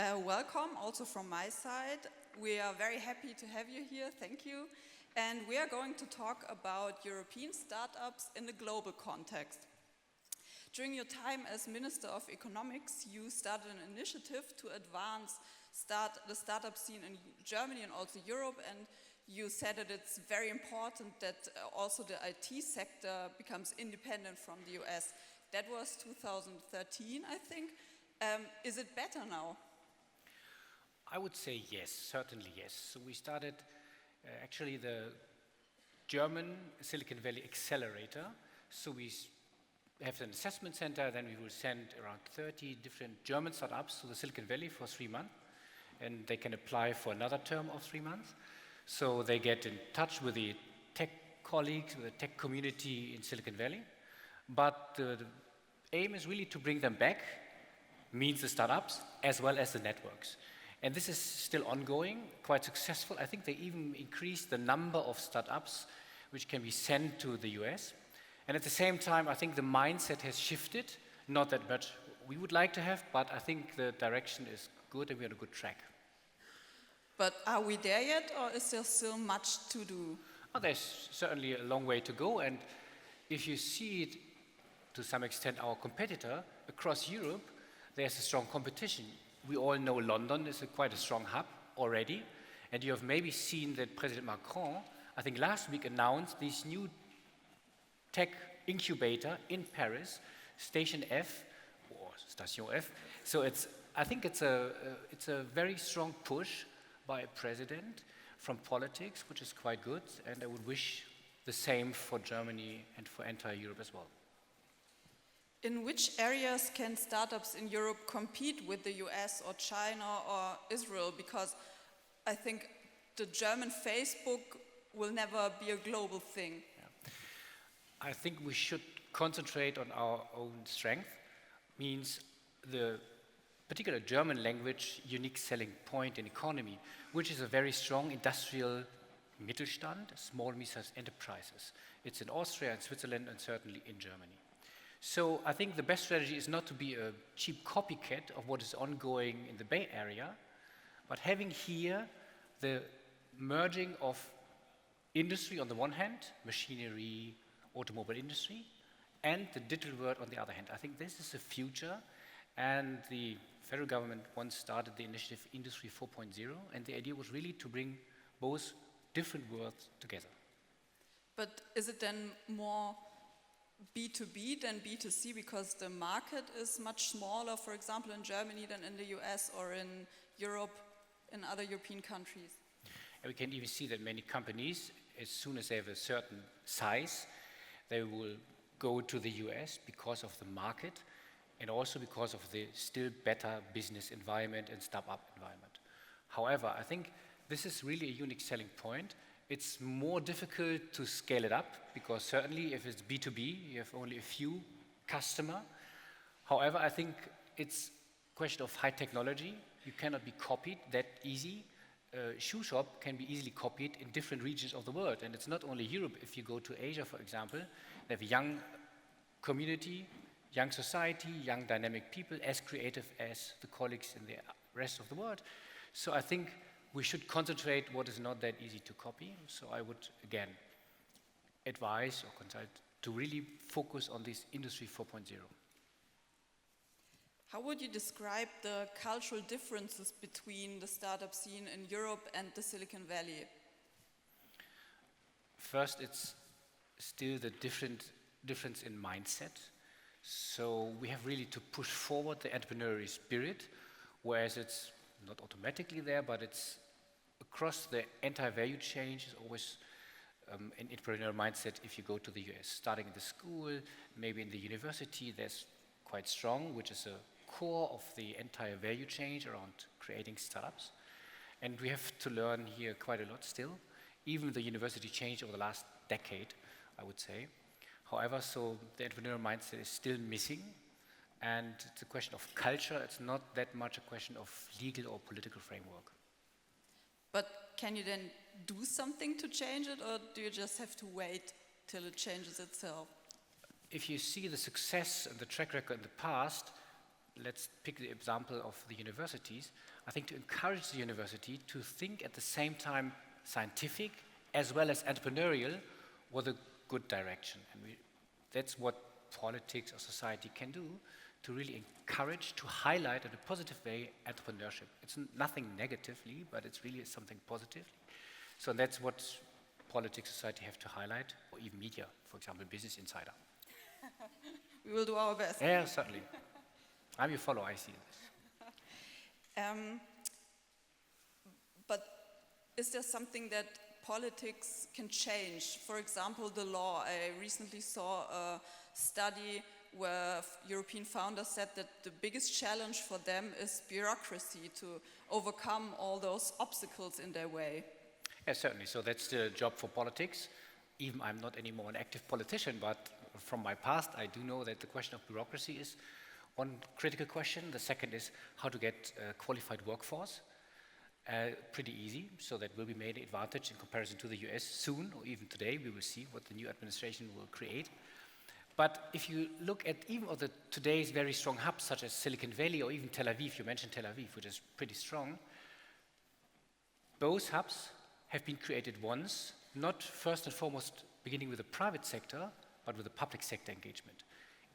Welcome also from my side. We are very happy to have you here, thank you. And we are going to talk about European startups in the global context. During your time as Minister of Economics, you started an initiative to advance the startup scene in Germany and also Europe, and you said that it's very important that also the IT sector becomes independent from the US. That was 2013, I think. Is it better now? I would say yes, certainly yes. So we started actually the German Silicon Valley Accelerator. So we have an assessment center, then we will send around 30 different German startups to the Silicon Valley for 3 months, and they can apply for another term of 3 months. So they get in touch with the tech colleagues, with the tech community in Silicon Valley. But the aim is really to bring them back, means the startups, as well as the networks. And this is still ongoing, quite successful. I think they even increased the number of startups which can be sent to the US. And at the same time, I think the mindset has shifted, not that much we would like to have, but I think the direction is good and we're on a good track. But are we there yet, or is there still much to do? Oh, there's certainly a long way to go, and if you see it to some extent, our competitor across Europe, there's a strong competition. We all know London is quite a strong hub already, and you have maybe seen that President Macron, I think last week, announced this new tech incubator in Paris, Station F, or Station F. So I think it's a very strong push by a president from politics, which is quite good, and I would wish the same for Germany and for entire Europe as well. In which areas can startups in Europe compete with the US or China or Israel? Because I think the German Facebook will never be a global thing. Yeah. I think we should concentrate on our own strength, means the particular German language unique selling point in economy, which is a very strong industrial Mittelstand, small medium-sized enterprises. It's in Austria and Switzerland and certainly in Germany. So I think the best strategy is not to be a cheap copycat of what is ongoing in the Bay Area, but having here the merging of industry on the one hand, machinery, automobile industry, and the digital world on the other hand. I think this is the future, and the federal government once started the initiative Industry 4.0, and the idea was really to bring both different worlds together. But is it then more B2B than B2C, because the market is much smaller, for example, in Germany than in the US or in Europe, in other European countries? And we can even see that many companies, as soon as they have a certain size, they will go to the US because of the market and also because of the still better business environment and startup environment. However, I think this is really a unique selling point. It's more difficult to scale it up because certainly if it's B2B, you have only a few customers. However, I think it's a question of high technology. You cannot be copied that easy. A shoe shop can be easily copied in different regions of the world. And it's not only Europe. If you go to Asia, for example, they have a young community, young society, young dynamic people, as creative as the colleagues in the rest of the world. So I think we should concentrate what is not that easy to copy. So I would, again, advise or consult to really focus on this Industry 4.0. How would you describe the cultural differences between the startup scene in Europe and the Silicon Valley? First, it's still the difference in mindset. So we have really to push forward the entrepreneurial spirit, whereas it's not automatically there, but it's across the entire value chain. Is always an entrepreneurial mindset if you go to the US. Starting in the school, maybe in the university, there's quite strong, which is a core of the entire value chain around creating startups. And we have to learn here quite a lot still. Even the university changed over the last decade, I would say. However, so the entrepreneurial mindset is still missing. And it's a question of culture. It's not that much a question of legal or political framework. But can you then do something to change it, or do you just have to wait till it changes itself? If you see the success and the track record in the past, let's pick the example of the universities. I think, to encourage the university to think at the same time scientific as well as entrepreneurial was a good direction. And that's what politics or society can do, to really encourage, to highlight in a positive way entrepreneurship. It's nothing negatively, but it's really something positively. So that's what politics, society have to highlight, or even media, for example, Business Insider. We will do our best. Yeah, certainly. I'm your follower, I see this. But is there something that politics can change? For example, the law. I recently saw a study where European founders said that the biggest challenge for them is bureaucracy, to overcome all those obstacles in their way. Yeah, certainly. So that's the job for politics. Even I'm not anymore an active politician, but from my past, I do know that the question of bureaucracy is one critical question. The second is how to get a qualified workforce. Pretty easy, so that will be made an advantage in comparison to the US soon, or even today. We will see what the new administration will create. But if you look at even of the today's very strong hubs, such as Silicon Valley or even Tel Aviv, you mentioned Tel Aviv, which is pretty strong, those hubs have been created once, not first and foremost beginning with the private sector, but with the public sector engagement.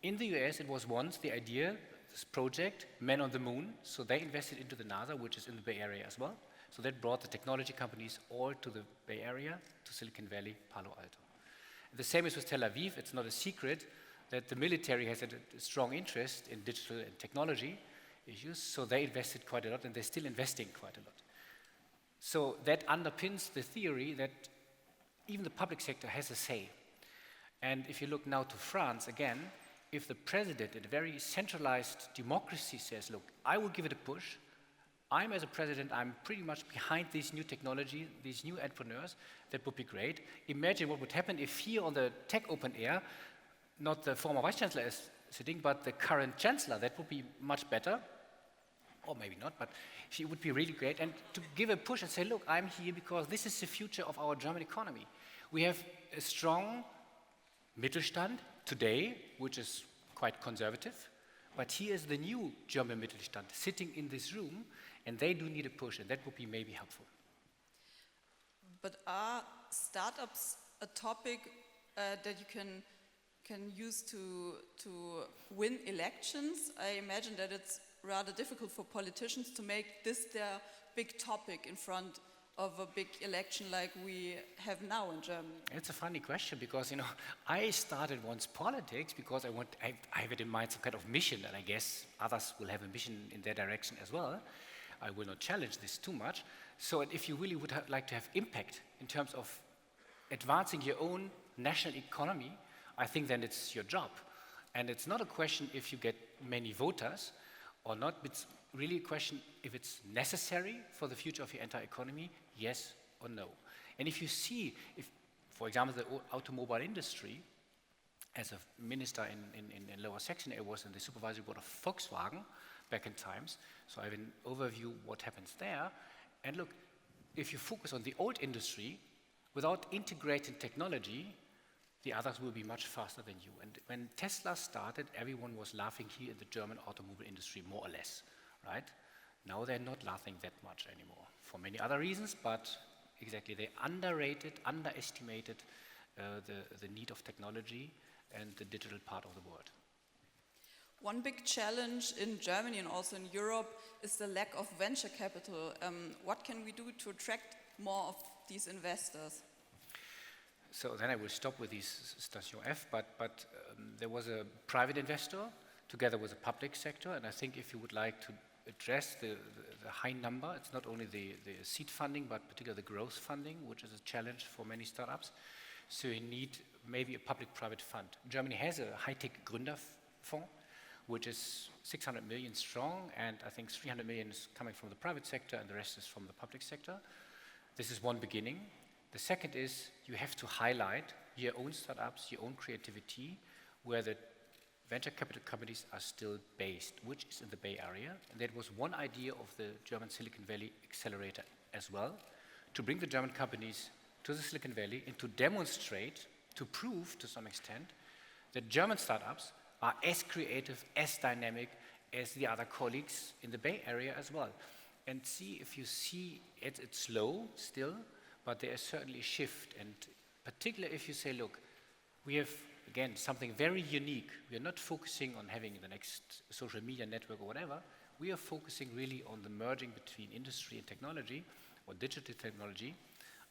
In the US, it was once the idea, this project, Men on the Moon, so they invested into the NASA, which is in the Bay Area as well. So that brought the technology companies all to the Bay Area, to Silicon Valley, Palo Alto. The same is with Tel Aviv. It's not a secret that the military has a strong interest in digital and technology issues, so they invested quite a lot, and they're still investing quite a lot. So that underpins the theory that even the public sector has a say. And if you look now to France, again, if the president in a very centralized democracy says, look, I will give it a push, as a president, I'm pretty much behind this new technology, these new entrepreneurs, that would be great. Imagine what would happen if here on the Tech Open Air, not the former vice chancellor is sitting, but the current chancellor. That would be much better, or maybe not, but she would be really great. And to give a push and say, look, I'm here because this is the future of our German economy. We have a strong Mittelstand today, which is quite conservative, but here is the new German Mittelstand sitting in this room, and they do need a push, and that would be maybe helpful. But are startups a topic that you can use to win elections? I imagine that it's rather difficult for politicians to make this their big topic in front of a big election like we have now in Germany. It's a funny question because, I started once politics because I have it in mind some kind of mission, and I guess others will have a mission in their direction as well. I will not challenge this too much. So if you really would like to have impact in terms of advancing your own national economy, I think then it's your job. And it's not a question if you get many voters or not, it's really a question if it's necessary for the future of your entire economy, yes or no. And if you see, for example, the automobile industry, as a minister in Lower Saxony, I was in the supervisory board of Volkswagen back in times, so I have an overview what happens there. And look, if you focus on the old industry, without integrating technology, the others will be much faster than you. And when Tesla started, everyone was laughing here in the German automobile industry, more or less, right? Now they're not laughing that much anymore, for many other reasons, but exactly, they underestimated the need of technology and the digital part of the world. One big challenge in Germany and also in Europe is the lack of venture capital. What can we do to attract more of these investors? So then I will stop with this Station F, but there was a private investor together with the public sector, and I think if you would like to address the high number, it's not only the seed funding, but particularly the growth funding, which is a challenge for many startups. So you need maybe a public-private fund. Germany has a high-tech Gründerfonds, which is 600 million strong, and I think 300 million is coming from the private sector, and the rest is from the public sector. This is one beginning. The second is you have to highlight your own startups, your own creativity, where the venture capital companies are still based, which is in the Bay Area. And that was one idea of the German Silicon Valley Accelerator as well, to bring the German companies to the Silicon Valley and to demonstrate, to prove to some extent, that German startups are as creative, as dynamic as the other colleagues in the Bay Area as well. and see if you see it's slow still, but there is certainly a shift. And particularly if you say, look, we have, again, something very unique. We are not focusing on having the next social media network or whatever. We are focusing really on the merging between industry and technology, or digital technology.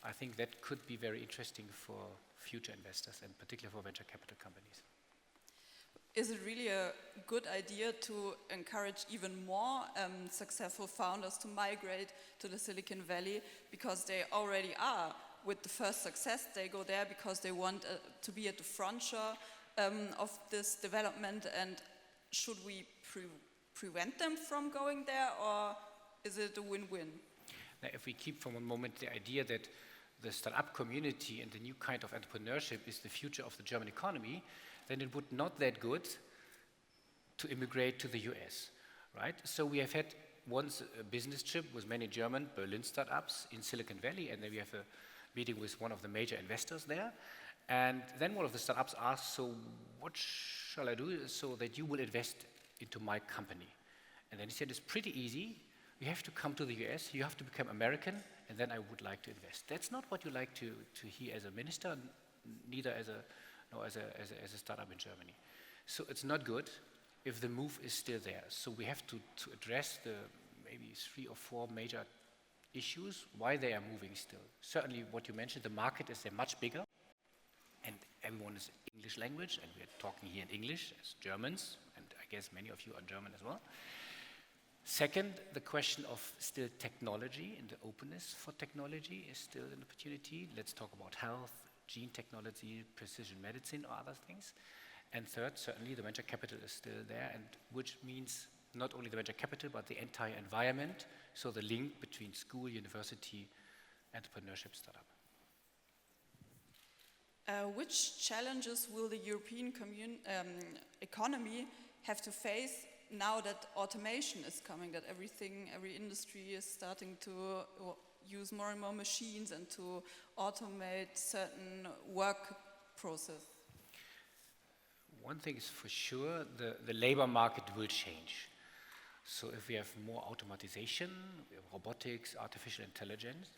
I think that could be very interesting for future investors, and particularly for venture capital companies. Is it really a good idea to encourage even more successful founders to migrate to the Silicon Valley, because they already are? With the first success, they go there because they want to be at the frontier of this development. And should we prevent them from going there, or is it a win-win? Now, if we keep for one moment the idea that the startup community and the new kind of entrepreneurship is the future of the German economy, then it would not that good to immigrate to the US, right? So we have had once a business trip with many German Berlin startups in Silicon Valley, and then we have a meeting with one of the major investors there. And then one of the startups asked, so what shall I do so that you will invest into my company? And then he said, it's pretty easy. You have to come to the US, you have to become American, and then I would like to invest. That's not what you like to hear as a minister, neither as a startup in Germany. So it's not good if the move is still there. So we have to address the maybe 3 or 4 major issues, why they are moving still. Certainly what you mentioned, the market is much bigger, and everyone is English language, and we're talking here in English as Germans, and I guess many of you are German as well. Second, the question of still technology and the openness for technology is still an opportunity. Let's talk about health, gene technology, precision medicine, or other things. And third, certainly the venture capital is still there, and which means not only the venture capital, but the entire environment, so the link between school, university, entrepreneurship, startup. Which challenges will the European economy have to face now that automation is coming, that every industry is starting to use more and more machines and to automate certain work process? One thing is for sure, the labor market will change. So if we have more automatization, we have robotics, artificial intelligence,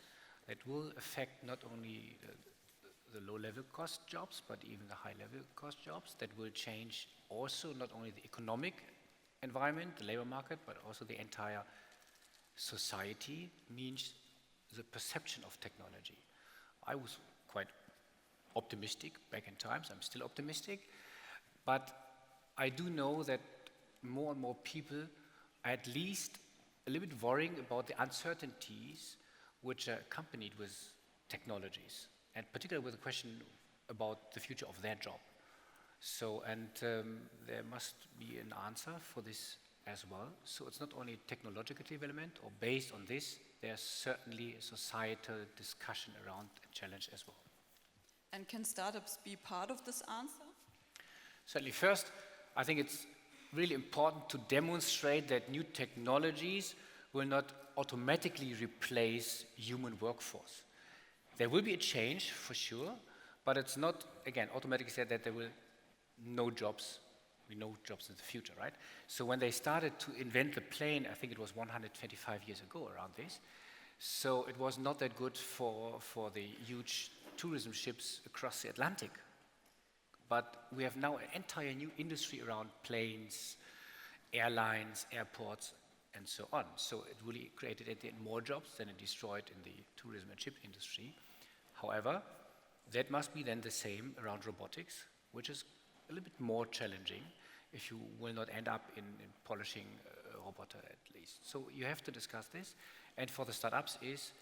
that will affect not only the low-level cost jobs, but even the high-level cost jobs. That will change also not only the economic environment, the labor market, but also the entire society, means the perception of technology. I was quite optimistic back in times. I'm still optimistic, but I do know that more and more people are at least a little bit worrying about the uncertainties which are accompanied with technologies, and particularly with the question about the future of their job. So, and there must be an answer for this as well. So it's not only technological development, or based on this, there's certainly a societal discussion around the challenge as well. And can startups be part of this answer? Certainly. First, I think it's really important to demonstrate that new technologies will not automatically replace human workforce. There will be a change for sure, but it's not, again, automatically said that there will no jobs. We know jobs in the future, right? So when they started to invent the plane, I think it was 125 years ago around this. So it was not that good for the huge tourism ships across the Atlantic. But we have now an entire new industry around planes, airlines, airports, and so on. So it really created at the end more jobs than it destroyed in the tourism and ship industry. However, that must be then the same around robotics, which is a little bit more challenging if you will not end up in polishing a robot at least. So you have to discuss this. And for the startups is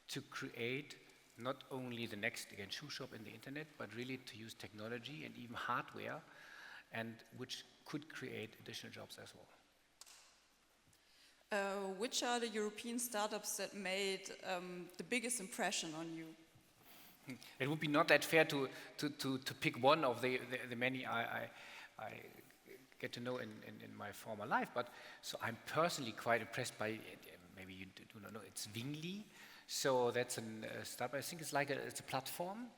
to create not only the next, again, shoe shop in the internet, but really to use technology and even hardware, and which could create additional jobs as well. Which are the European startups that made the biggest impression on you? It would be not that fair to pick one of the many I get to know in my former life, but so I'm personally quite impressed by, maybe you do not know, it's Wingli. So that's a startup. I think it's like it's a platform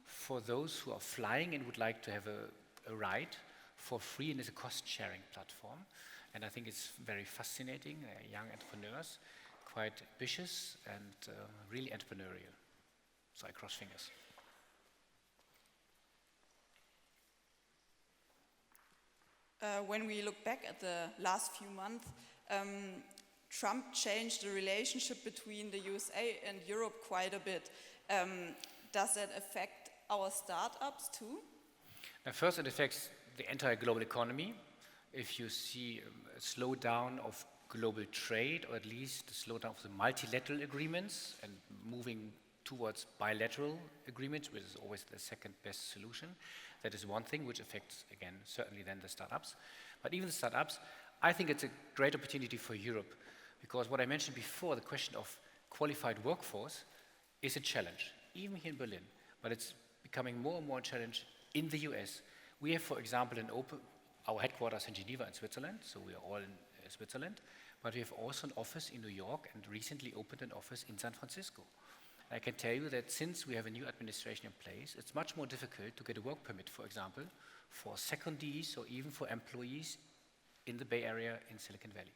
for those who are flying and would like to have a ride for free, and it's a cost-sharing platform. And I think it's very fascinating, young entrepreneurs, quite ambitious and really entrepreneurial. So I cross fingers. When we look back at the last few months, Trump changed the relationship between the USA and Europe quite a bit. Does that affect our startups too? First, it affects the entire global economy. If you see a slowdown of global trade, or at least a slowdown of the multilateral agreements and moving towards bilateral agreements, which is always the second best solution, that is one thing which affects, again, certainly then the startups. But even the startups, I think it's a great opportunity for Europe, because what I mentioned before, the question of qualified workforce is a challenge, even here in Berlin, but it's becoming more and more a challenge in the US. We have, for example, our headquarters in Geneva in Switzerland, so we are all in Switzerland, but we have also an office in New York and recently opened an office in San Francisco. I can tell you that since we have a new administration in place, it's much more difficult to get a work permit, for example, for secondees or even for employees in the Bay Area in Silicon Valley.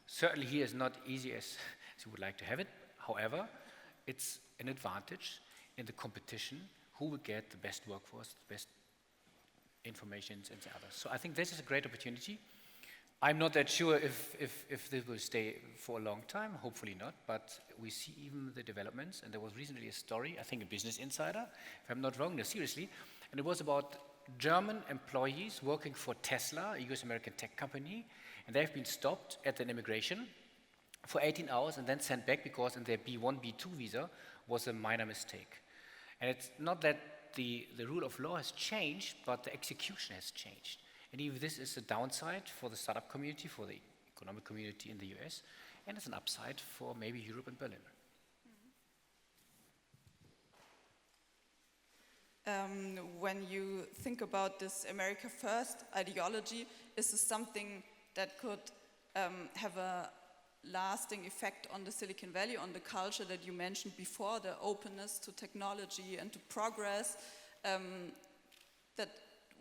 Certainly here is not easy as you would like to have it. However, it's an advantage in the competition who will get the best workforce, the best information and the others. So I think this is a great opportunity. I'm not that sure if this will stay for a long time, hopefully not, but we see even the developments, and there was recently a story, I think a Business Insider, if I'm not wrong, no, seriously, and it was about German employees working for Tesla, a US-American tech company, and they've been stopped at an immigration for 18 hours and then sent back because in their B1, B2 visa was a minor mistake. And it's not that the rule of law has changed, but the execution has changed. And even this is a downside for the startup community, for the economic community in the US, and it's an upside for maybe Europe and Berlin. When you think about this America First ideology, is this something that could have a lasting effect on the Silicon Valley, on the culture that you mentioned before, the openness to technology and to progress? That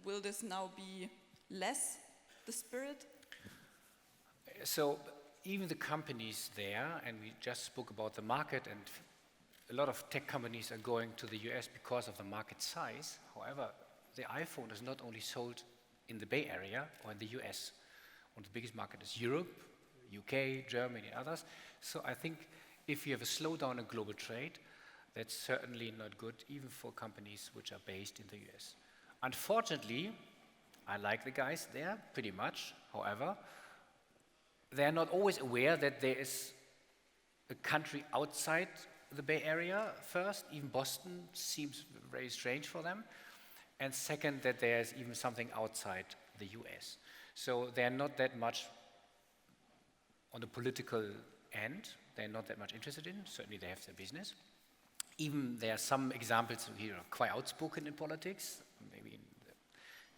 will this now be less the spirit? So even the companies there, and we just spoke about the market, and a lot of tech companies are going to the US because of the market size. However, the iPhone is not only sold in the Bay Area or in the US. One of the biggest markets is Europe, UK, Germany, and others. So I think if you have a slowdown in global trade, that's certainly not good, even for companies which are based in the US. Unfortunately, I like the guys there pretty much. However, they're not always aware that there is a country outside the Bay Area first. Even Boston seems very strange for them. And second, that there's even something outside the US. So they're not that much on the political end. They're not that much interested in. Certainly they have their business. Even there are some examples here are quite outspoken in politics, maybe in a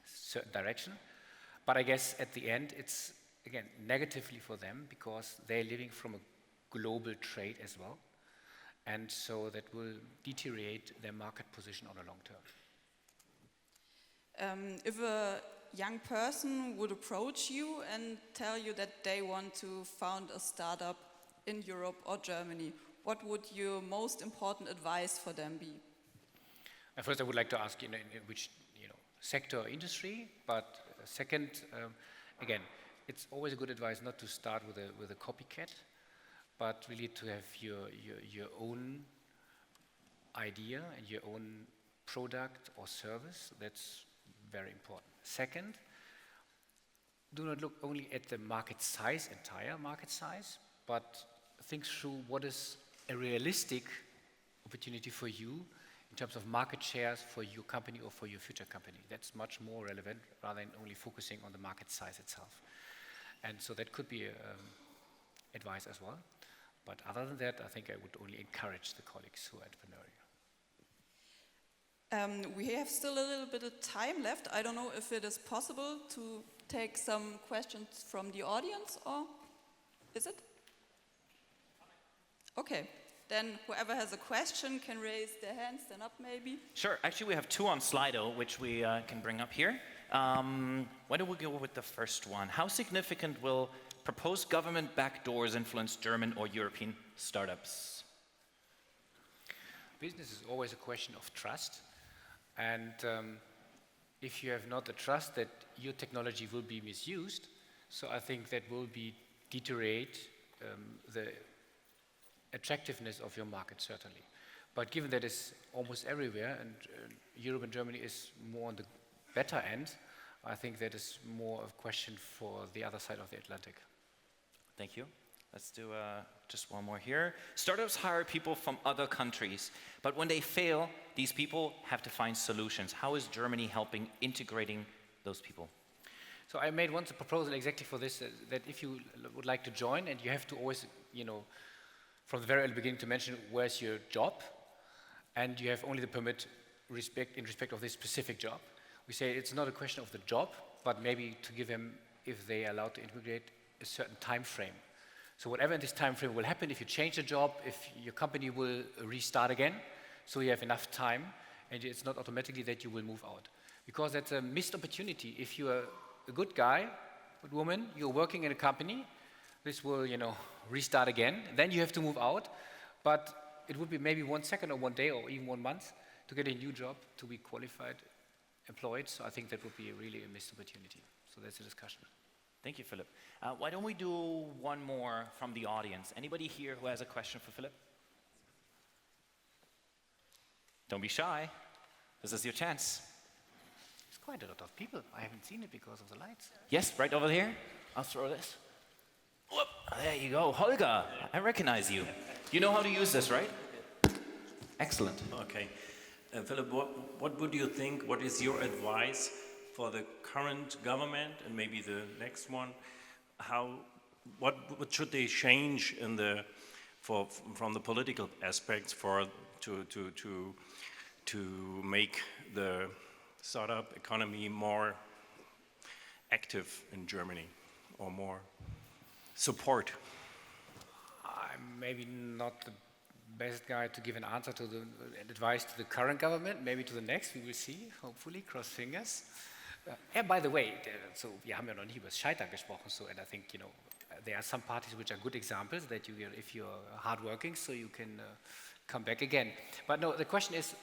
certain direction. But I guess at the end, it's, again, negatively for them because they're living from a global trade as well. And so that will deteriorate their market position on a long term. If a young person would approach you and tell you that they want to found a startup in Europe or Germany, what would your most important advice for them be? First, I would like to ask in which sector or industry, but second, again, it's always a good advice not to start with a copycat, but really to have your own idea and your own product or service. That's very important. Second, do not look only at the market size, entire market size, but think through what is a realistic opportunity for you in terms of market shares for your company or for your future company. That's much more relevant rather than only focusing on the market size itself. And so that could be advice as well. But other than that, I think I would only encourage the colleagues who are entrepreneurial. We have still a little bit of time left. I don't know if it is possible to take some questions from the audience, or is it? Okay, then whoever has a question can raise their hand, stand up maybe. Sure, actually we have two on Slido, which we can bring up here. Why don't we go with the first one? How significant will proposed government backdoors influence German or European startups? Business is always a question of trust. And if you have not the trust that your technology will be misused, so I think that will deteriorate the attractiveness of your market, certainly. But given that it's almost everywhere, and Europe and Germany is more on the better end, I think that is more a question for the other side of the Atlantic. Thank you. Let's do just one more here. Startups hire people from other countries, but when they fail, these people have to find solutions. How is Germany helping integrating those people? So I made once a proposal exactly for this, that if you would like to join, and you have to always, from the very early beginning to mention where's your job, and you have only the permit in respect of this specific job. We say it's not a question of the job, but maybe to give them, if they are allowed to integrate, a certain time frame. So whatever in this time frame will happen, if you change the job, if your company will restart again, so you have enough time, and it's not automatically that you will move out. Because that's a missed opportunity. If you are a good guy, good woman, you're working in a company, this will, restart again, then you have to move out, but it would be maybe 1 second or 1 day or even 1 month to get a new job, to be qualified, employed, so I think that would be really a missed opportunity. So that's a discussion. Thank you, Philipp. Why don't we do one more from the audience? Anybody here who has a question for Philipp? Don't be shy. This is your chance. There's quite a lot of people. I haven't seen it because of the lights. Yes, right over here. I'll throw this. Whoop, there you go. Holger, I recognize you. You know how to use this, right? Excellent. Okay. Philipp, what would you think, what is your advice for the current government and maybe the next one? What should they change from the political aspects to make the startup economy more active in Germany, or more support? I'm maybe not the best guy to give an answer to advice to the current government, maybe to the next, we will see, hopefully, cross fingers. And by the way, so wir haben ja noch nie über das Scheitern gesprochen, so, and I think, there are some parties which are good examples that if you're hardworking, so you can come back again. But no, the question is,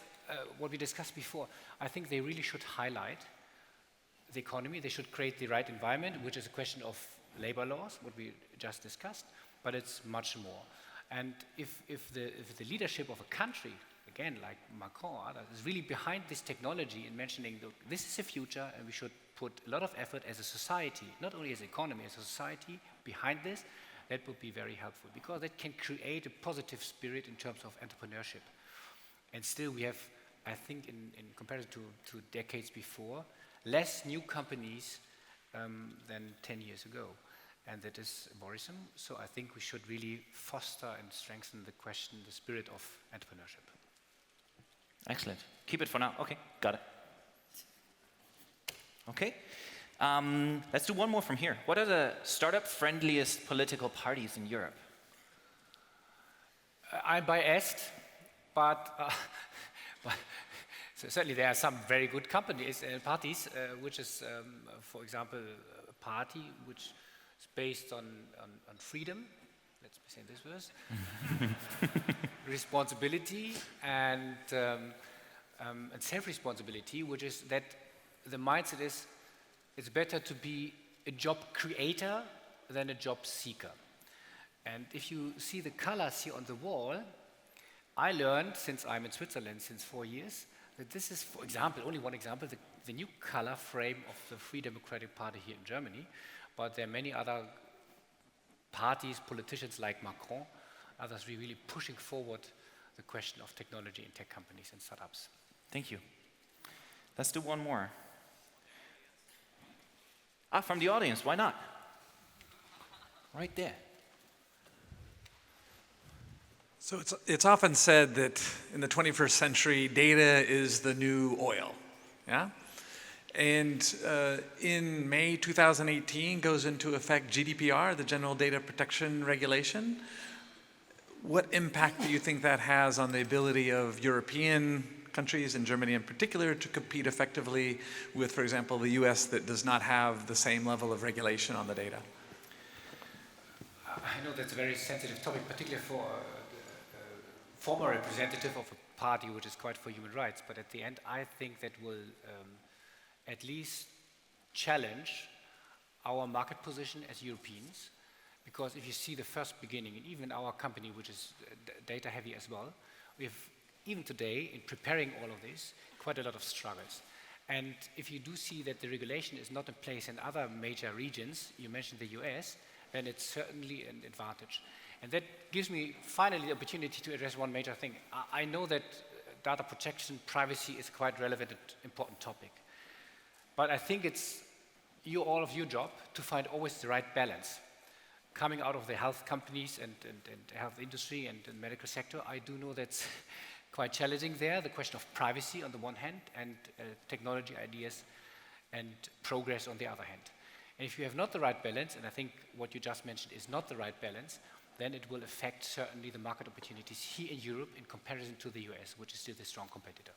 what we discussed before, I think they really should highlight the economy, they should create the right environment, which is a question of labor laws, what we just discussed, but it's much more. And if the leadership of a country, again, like Macron, is really behind this technology and mentioning, look, this is the future and we should put a lot of effort as a society, not only as an economy, as a society behind this, that would be very helpful because it can create a positive spirit in terms of entrepreneurship. And still we have, I think, in comparison to decades before, less new companies than 10 years ago. And that is worrisome. So I think we should really foster and strengthen the spirit of entrepreneurship. Excellent. Keep it for now. Okay, got it. Okay. Let's do one more from here. What are the startup-friendliest political parties in Europe? I'm biased, but so certainly there are some very good companies and parties, which is, for example, a party which is based on freedom, let's say this verse, responsibility and self-responsibility, which is that the mindset is it's better to be a job creator than a job seeker. And if you see the colors here on the wall, I learned, since I'm in Switzerland since 4 years, that this is, for example, only one example, the new color frame of the Free Democratic Party here in Germany. But there are many other parties, politicians like Macron, others really pushing forward the question of technology in tech companies and startups. Thank you. Let's do one more. From the audience, why not? Right there. So it's often said that in the 21st century, data is the new oil, yeah? And in May 2018 goes into effect GDPR, the General Data Protection Regulation. What impact do you think that has on the ability of European countries, and Germany in particular, to compete effectively with, for example, the US that does not have the same level of regulation on the data? I know that's a very sensitive topic, particularly for a former representative of a party which is quite for human rights, but at the end I think that will at least challenge our market position as Europeans, because if you see the first beginning, and even our company, which is data heavy as well, we have even today, in preparing all of this, quite a lot of struggles. And if you do see that the regulation is not in place in other major regions, you mentioned the US, then it's certainly an advantage. And that gives me finally the opportunity to address one major thing. I know that data protection, privacy is quite relevant and important topic. But I think it's all of your job to find always the right balance. Coming out of the health companies and health industry and the medical sector, I do know that's quite challenging there, the question of privacy on the one hand and technology ideas and progress on the other hand. And if you have not the right balance, and I think what you just mentioned is not the right balance, then it will affect certainly the market opportunities here in Europe in comparison to the US, which is still the strong competitor.